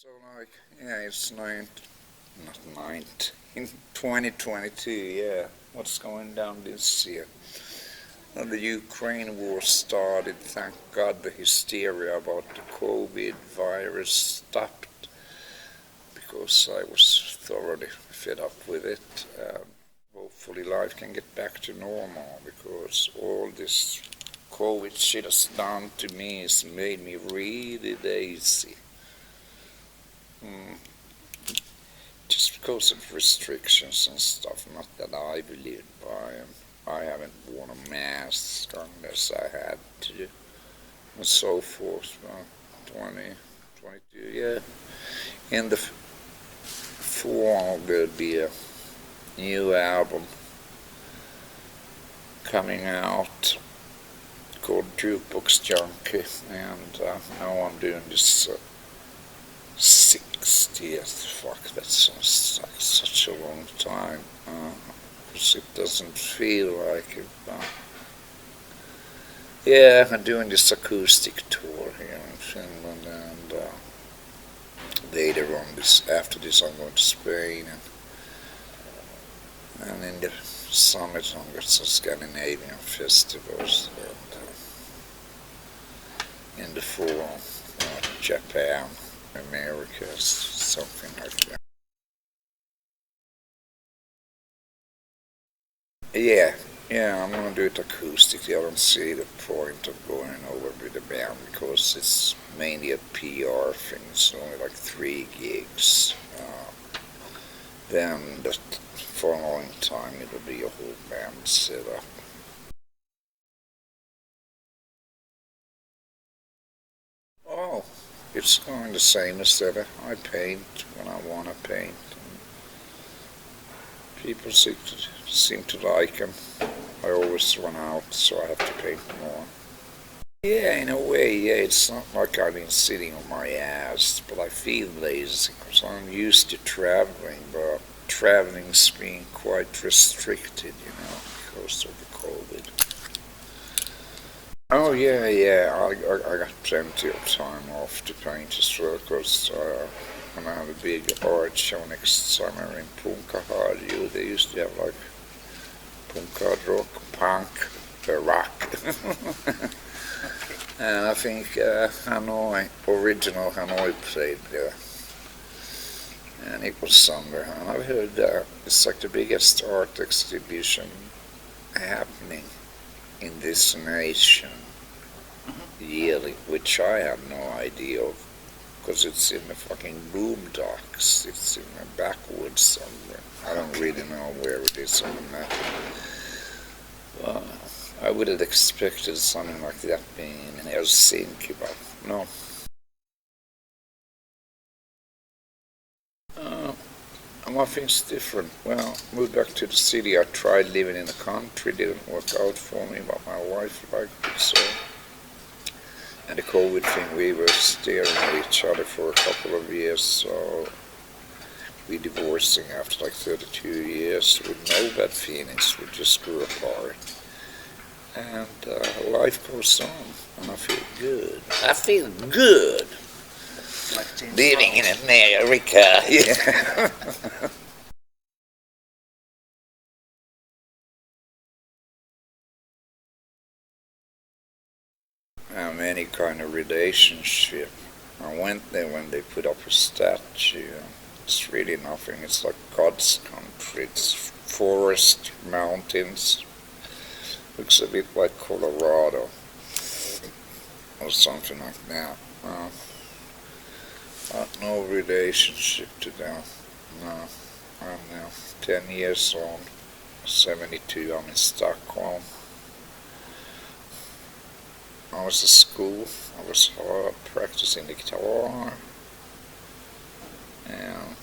So yeah, it's not 19, 2022, yeah. What's going down this year? When the Ukraine war started, thank God the hysteria about the COVID virus stopped because I was thoroughly fed up with it. Hopefully life can get back to normal because all this COVID shit has done to me has made me really lazy. Just because of restrictions and stuff, not that I believe by them. I haven't worn a mask unless I had to, and so forth. 2022, yeah. In the fall, there'll be a new album coming out called Jukebox Junkie, and now I'm doing this 60th. Fuck, that sounds like such a long time. Because it doesn't feel like it. Yeah, I'm doing this acoustic tour here in Finland, and later on after this, I'm going to Spain, and in the summer, I'm going to Scandinavian festivals, and in the fall, Japan, America, something like that. Yeah, I'm gonna do it acoustically. I don't see the point of going over with the band because it's mainly a PR thing. It's only like 3 gigs. Then the following time it'll be a whole band setup. Oh, it's going the same as ever. I paint when I want to paint. People seem to like them. I always run out, so I have to paint more. Yeah, in a way, yeah, it's not like I've been sitting on my ass, but I feel lazy because I'm used to traveling, but traveling's been quite restricted, because of the COVID. Oh, yeah, I got plenty of time off to paint as well, because I'm gonna have a big art show next summer in Punkaharju. They used to have like Punka rock, punk, rock. And I think original Hanoi played there. And it was summer. And I've heard it's like the biggest art exhibition happening in this nation yearly, which I have no idea of. Because it's in the fucking boondocks. It's in the backwoods somewhere. I don't really know where it is on the map. I would have expected something like that being in Helsinki, but no. Nothing's different. Well, moved back to the city. I tried living in the country. Didn't work out for me, but my wife liked it so. And the COVID thing, we were staring at each other for a couple of years, so we divorcing after like 32 years with no bad feelings. We just grew apart. And life goes on, and I feel good. I feel good. Living in America, yeah. Any kind of relationship. I went there when they put up a statue. It's really nothing. It's like God's country. It's forest, mountains. Looks a bit like Colorado or something like that. No relationship to them. No. I'm now 10 years old. 72. I'm in Stockholm. I was at school. I was practicing the guitar and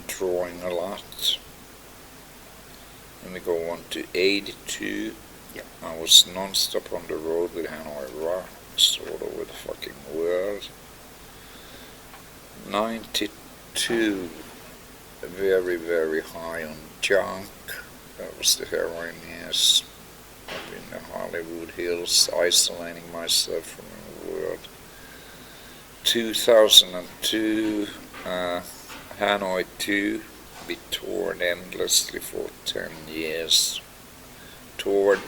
drawing a lot. Then we go on to 82. Yep. I was non-stop on the road with Hanoi Rocks all over the fucking world. 92, very, very high on junk. That was the heroin, yes. Up in the Hollywood Hills, isolating myself from the world. 2002, Hanoi 2, we toured endlessly for 10 years. Toured,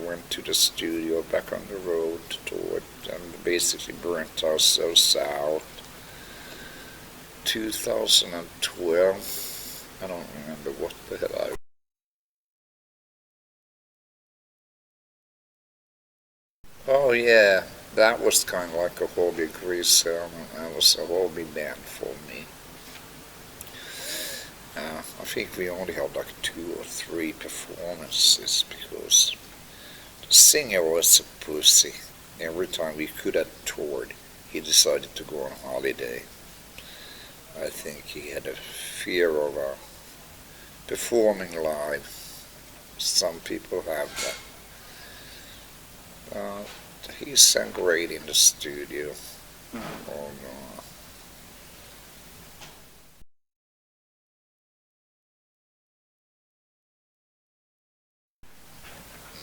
went to the studio, back on the road, toured, and basically burnt ourselves out. 2012, I don't remember what the hell I... Oh yeah, that was kind of like a hobby Grease Helmet. That was a hobby band for me. I think we only had like 2 or 3 performances because the singer was a pussy. Every time we could have toured, he decided to go on holiday. I think he had a fear of performing live. Some people have that. He sang great in the studio. Oh, no.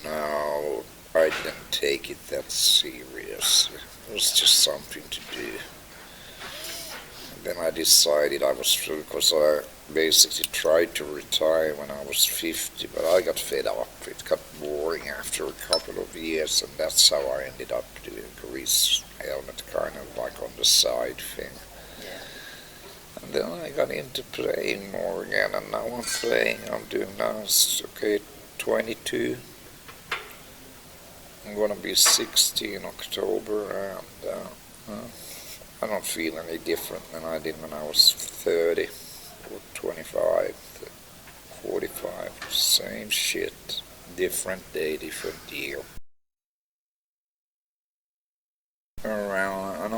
No, I didn't take it that seriously. It was just something to do. And then I decided because I basically tried to retire when I was 50, but I got fed up. It got boring after a couple of years, and that's how I ended up doing Grease Helmet, kind of like on the side thing. Yeah. And then I got into playing more again, and now I'm playing. I'm doing now, 22. I'm gonna be 60 in October, and I don't feel any different than I did when I was 30 or 25, 45. Same shit, different day, different year. Around,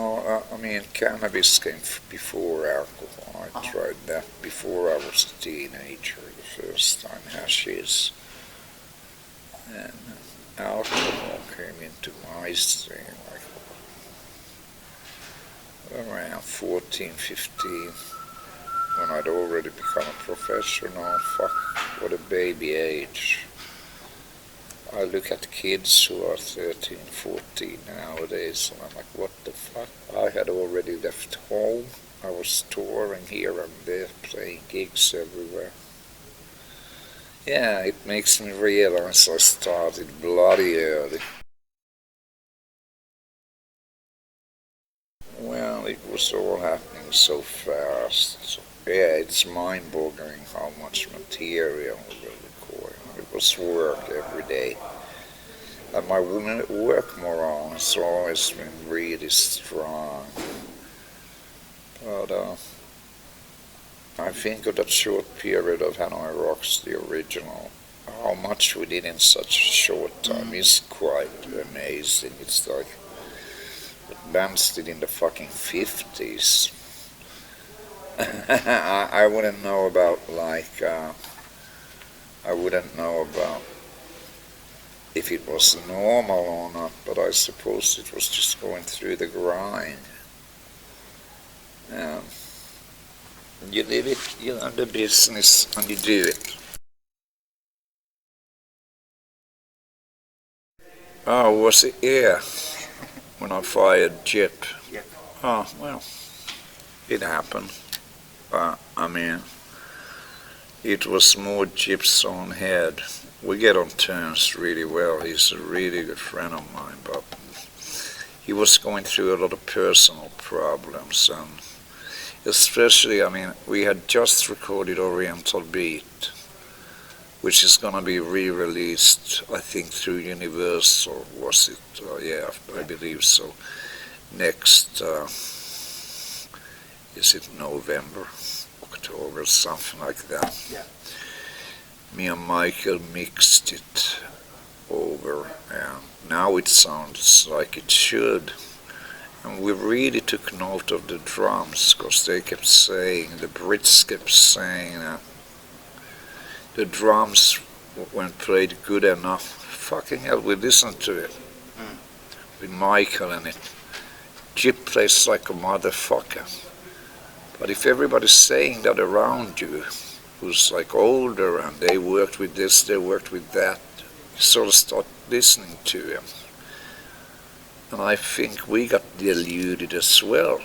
I mean, cannabis came before alcohol. I tried that before I was a teenager, the first time, hashish. And alcohol came into my scene like around 14, 15, when I'd already become a professional. Fuck, what a baby age. I look at kids who are 13, 14 nowadays, and I'm like, what the fuck? I had already left home. I was touring here and there, playing gigs everywhere. Yeah, it makes me realize I started bloody early. Well, it was all happening so fast. Yeah, it's mind-boggling how much material we were recording. It was work every day. And my work morale has always been really strong. But I think of that short period of Hanoi Rocks, the original, how much we did in such a short time is quite amazing. It's like what bands did in the fucking 50s. I wouldn't know about I wouldn't know about if it was normal or not, but I suppose it was just going through the grind. You live it, you learn the business, and you do it. Oh, was it? Yeah, when I fired Jip. Yep. Oh, well, it happened. I mean, it was more Jip's own head. We get on terms really well. He's a really good friend of mine, but he was going through a lot of personal problems, and especially, I mean, we had just recorded Oriental Beat, which is going to be re-released, I think, through Universal, was it? Yeah, I believe so. Next, is it November, October, something like that. Yeah. Me and Michael mixed it over, and now it sounds like it should. And we really took note of the drums, because they kept saying, the Brits kept saying that the drums, when played good enough, fucking hell, we listened to it. With Michael in it. Jip plays like a motherfucker. But if everybody's saying that around you, who's like older, and they worked with this, they worked with that, you sort of start listening to him. And I think we got deluded as well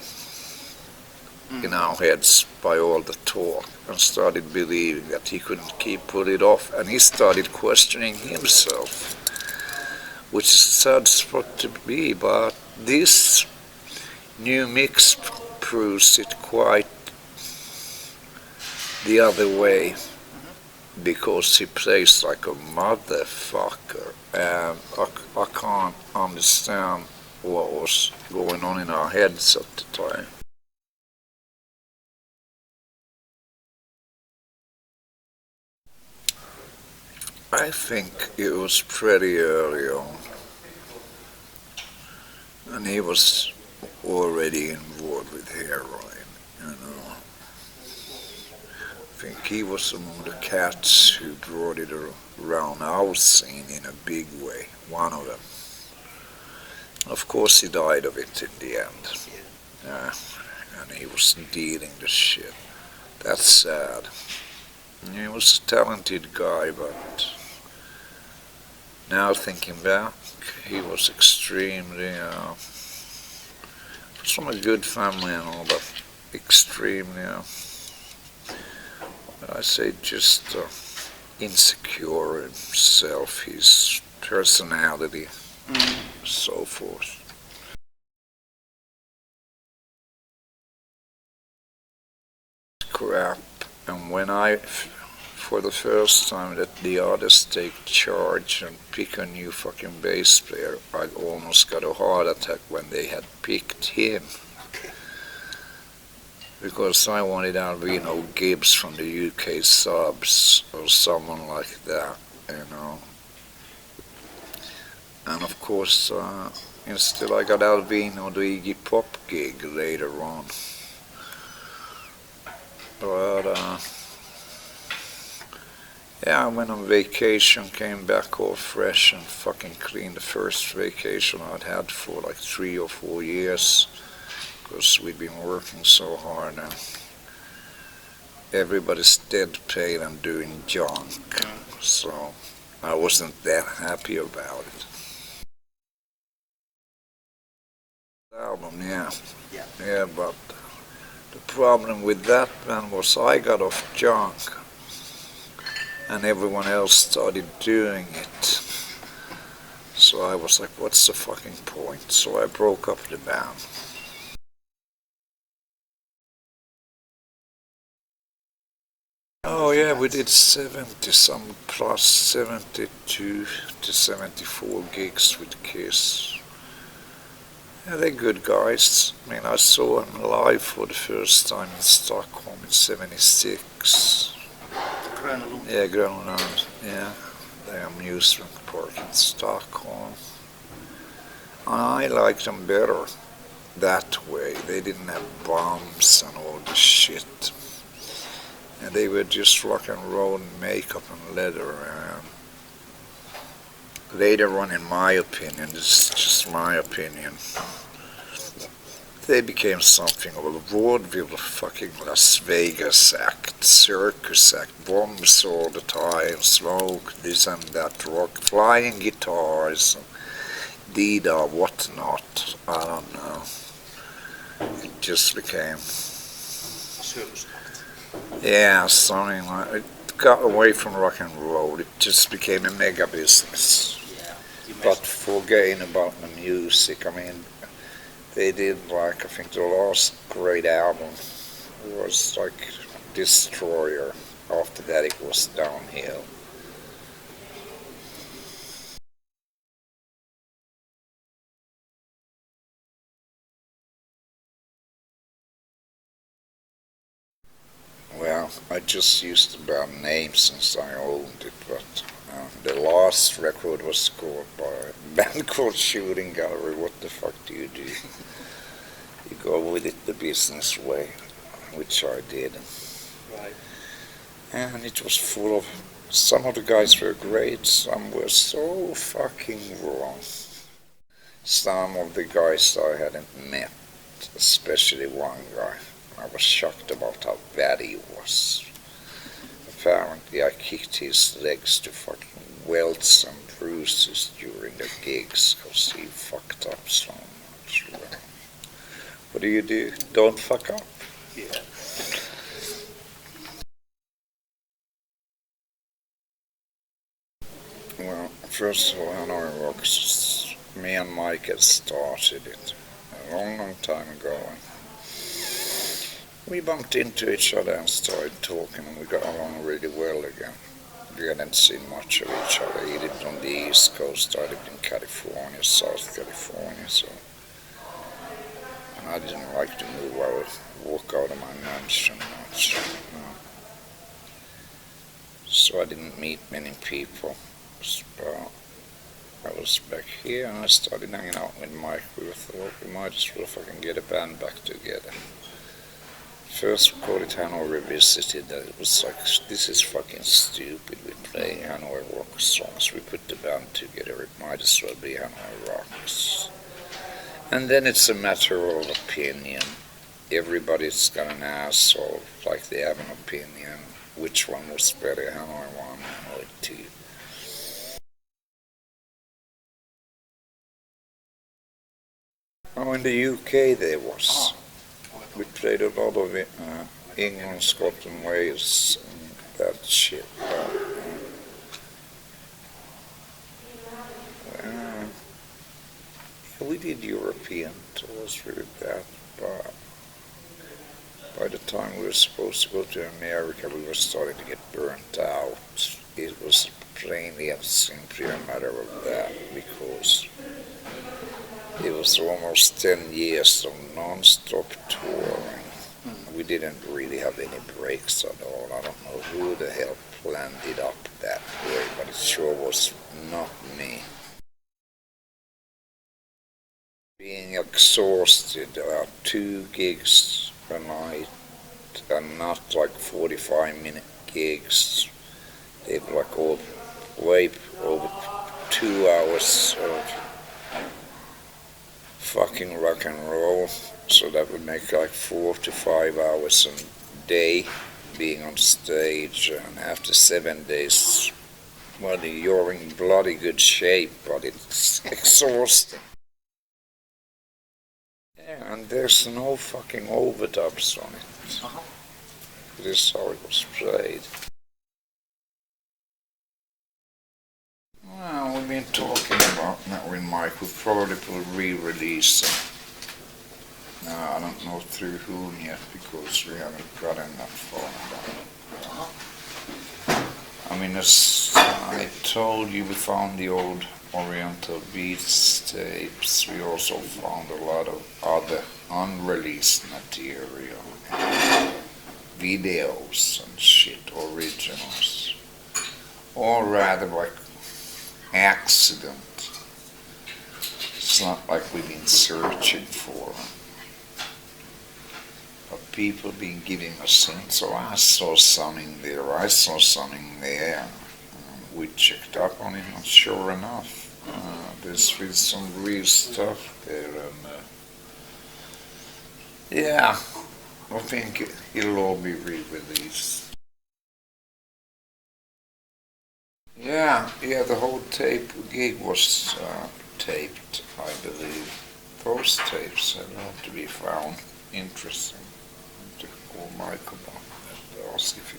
in our heads by all the talk and started believing that he couldn't pull it off, and he started questioning himself, which is a sad spot to be, but this new mix proves it quite the other way, because he plays like a motherfucker, and I can't understand what was going on in our heads at the time. I think it was pretty early on, and he was already involved with heroin, you know. I think he was among the cats who brought it around our scene in a big way, one of them. Of course he died of it in the end. Yeah, and he was dealing the shit. That's sad. He was a talented guy, but now thinking back, he was extremely, from a good family and all, but extremely, I say just insecure in himself, his personality, so forth. Crap. And when for the first time that the others take charge and pick a new fucking bass player, I almost got a heart attack when they had picked him. Because I wanted Alvino Gibbs from the UK Subs or someone like that, you know. And of course, instead I got Alvino the Iggy Pop gig later on. But yeah, I went on vacation, came back all fresh and fucking clean. The first vacation I'd had for like 3 or 4 years, because we'd been working so hard and everybody's dead pale and doing junk. So I wasn't that happy about it. Album, yeah, but the problem with that band was I got off junk and everyone else started doing it. So I was like, what's the fucking point? So I broke up the band. Oh yeah, we did 70 some plus 72 to 74 gigs with Kiss. Yeah, they're good guys. I mean, I saw them live for the first time in Stockholm in '76. Yeah, Gröna Lund. Yeah, their amusement park in Stockholm. And I liked them better that way. They didn't have bombs and all the shit. And they were just rock and roll and makeup and leather. Later on, in my opinion, this is just my opinion, they became something of a vaudeville fucking Las Vegas act, circus act, bombs all the time, smoke, this and that, rock, flying guitars, Dida, whatnot, I don't know. It just became... Yeah, something like it. Got away from rock and roll. It just became a mega business. But forgetting about the music, I mean, they did like, I think the last great album was like Destroyer. After that it was downhill. Well, I just used the band name since I owned it, but the last record was scored by a band called Shooting Gallery. What the fuck do? You go with it the business way, which I did. Right. And it was full of, some of the guys were great, some were so fucking wrong. Some of the guys I hadn't met, especially one guy. I was shocked about how bad he was. Apparently I kicked his legs to fucking welts and bruises during the gigs because he fucked up so much. Well, what do? Don't fuck up. Yeah. Well, first of all, Hanoi Rocks, me and Mike had started it a long, long time ago. And we bumped into each other and started talking, and we got along really well again. We hadn't seen much of each other. He lived on the East Coast, I lived in California, South California, so. And I didn't like to move out, walk out of my mansion much. So I didn't meet many people. But I was back here and I started hanging out with Mike. We thought we might as well fucking get a band back together. First we called it Hanoi Revisited. It was like, this is fucking stupid. We're playing Hanoi Rocks songs. We put the band together. It might as well be Hanoi Rocks. And then it's a matter of opinion. Everybody's got an asshole, like they have an opinion. Which one was better, Hanoi 1, Hanoi 2? Oh, in the UK there was. We played a lot of it, England, Scotland, Wales, and that shit. We did European tours with that, but by the time we were supposed to go to America, we were starting to get burnt out. It was plainly and simply a matter of that, because it was almost 10 years of non-stop touring. We didn't really have any breaks at all. I don't know who the hell planned it up that way, but it sure was not me. Being exhausted, 2 gigs a night, and not like 45-minute gigs. They were like all way over 2 hours of fucking rock and roll, so that would make like 4 to 5 hours a day being on stage, and after 7 days, well, you're in bloody good shape, but it's exhausting. Yeah, and there's no fucking overdubs on it. This is how it was played. Well, we've been talking about that with Mike. We probably will re-release them. I don't know through whom yet, because we haven't gotten that far. I mean, as I told you, we found the old Oriental Beats tapes. We also found a lot of other unreleased material, videos and shit, originals. Or rather like accident. It's not like we've been searching for them. But people been giving us hints. So I saw something there, I saw something there. We checked up on it, and sure enough, there's been some real stuff there. And yeah, I think it'll all be re-released. Yeah, the whole tape gig was taped, I believe. Those tapes have to be found interesting. To call Mike about that, ask if he,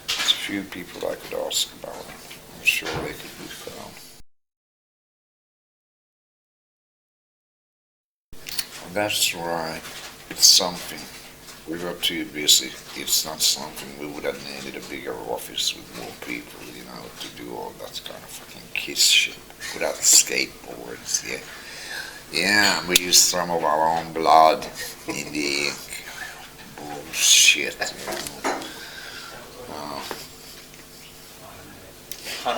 there's a few people I could ask about it. I'm sure they could be found. That's right. It's something. We were too busy. It's not something we would have needed a bigger office with more people, to do all that kind of fucking kiss shit. Without skateboards, yeah. Yeah, we used some of our own blood in the ink. Bullshit,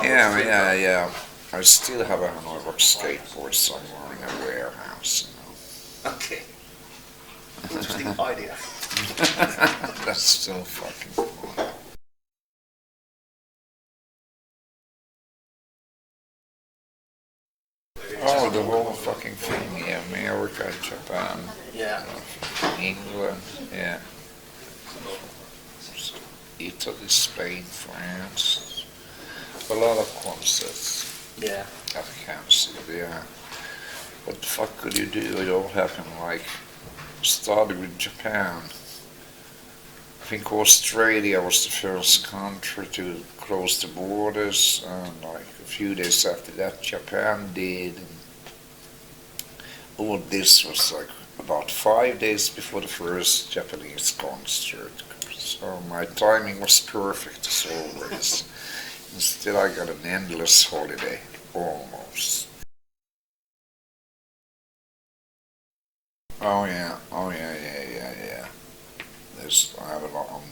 Yeah. I still have a Hanoi Rocks skateboard somewhere in a warehouse, Okay. Interesting idea. That's still fucking fun. Oh, the whole fucking thing, yeah. America, Japan, England, yeah. Italy, Spain, France. A lot of concerts Yeah. got cancelled, yeah. What the fuck could you do? It all happened like, started with Japan. I think Australia was the first country to close the borders, and like a few days after that Japan did. And all this was like about 5 days before the first Japanese concert. So my timing was perfect as always. Instead I got an endless holiday, almost. Oh yeah. I have a lot of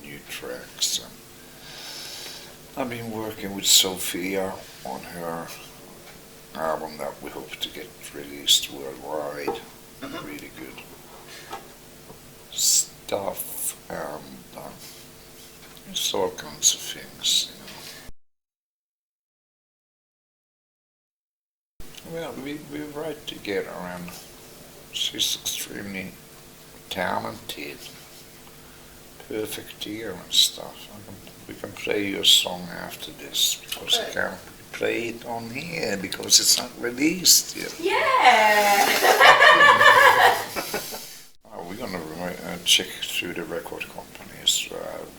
new tracks. And I've been working with Sophia on her album that we hope to get released worldwide. Really good stuff, and it's all kinds of things, Well, we write together, and she's extremely talented, perfect ear and stuff. We can play you a song after this, because I can't play it on here because it's not released yet. Yeah! We're gonna check through the record companies.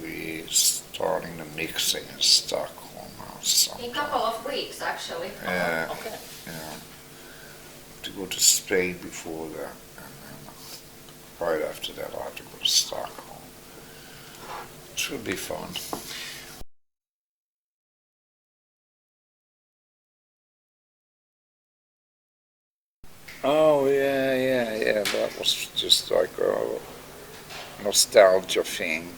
We're starting the mixing in Stockholm now. In a couple of weeks, actually. Yeah, Okay. yeah. To go to Spain before that, and then right after that I have to go to Stockholm. It should be fun. Oh yeah. That was just like a nostalgia thing,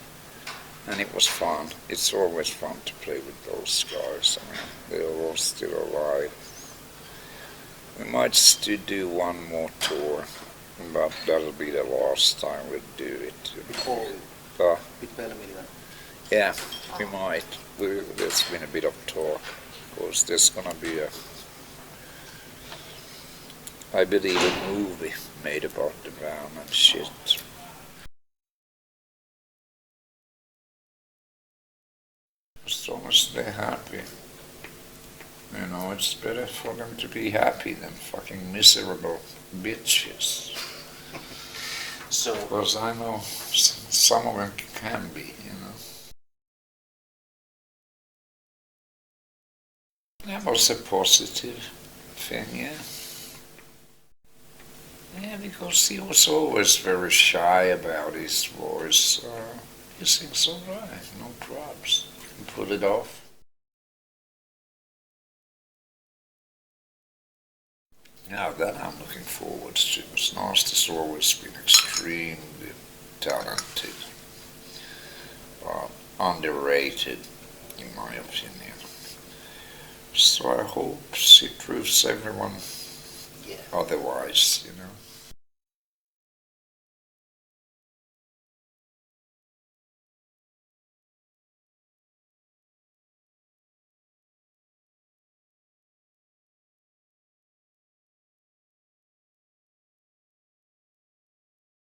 and it was fun. It's always fun to play with those guys. I mean, they're all still alive. We might still do one more tour, but that'll be the last time we'll do it. With Belmillion. Yeah, we might. There's been a bit of talk. Of course, there's gonna be I believe, a movie made about the band and shit. As long as they're happy. It's better for them to be happy than fucking miserable bitches. So, Because I know some of them can be, That was a positive thing, yeah. Yeah, because he was always very shy about his voice. He sings alright, no problems. You can pull it off. Now that I'm looking forward to. Snarst has always been extremely talented, but underrated, in my opinion. So I hope she proves everyone yeah. otherwise,